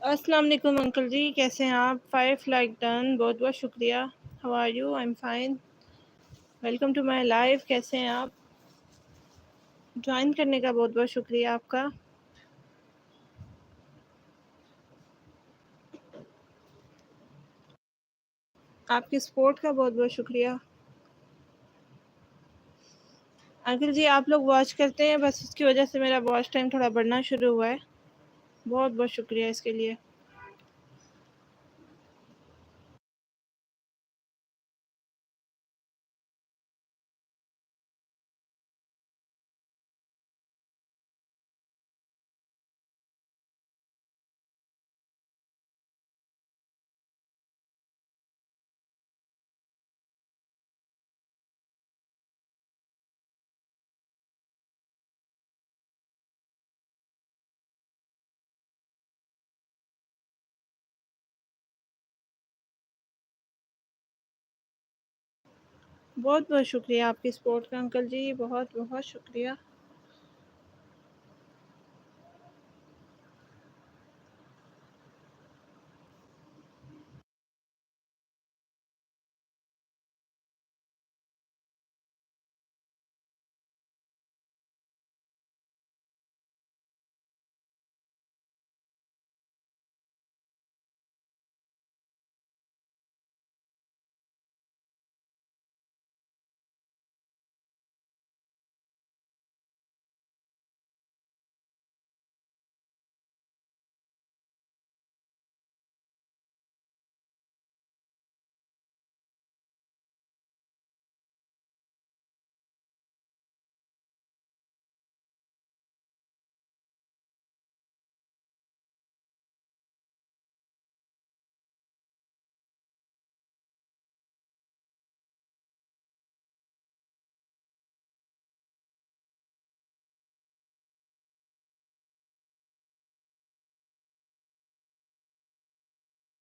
अस्सलाम वालेकुम अंकल जी, कैसे हैं आप? 5 लाइक डन, बहुत बहुत शुक्रिया। How are you? I am fine. Welcome to my life. कैसे हैं आप? ज्वाइन करने का बहुत बहुत शुक्रिया आपका। आपकी सपोर्ट का बहुत बहुत शुक्रिया। अंकल जी, आप लोग वॉच करते हैं, बस उसकी वजह से मेरा वॉच टाइम थोड़ा बढ़ना शुरू हुआ है। बहुत बहुत शुक्रिया इसके लिए। बहुत बहुत शुक्रिया आपकी सपोर्ट का अंकल जी, बहुत बहुत शुक्रिया।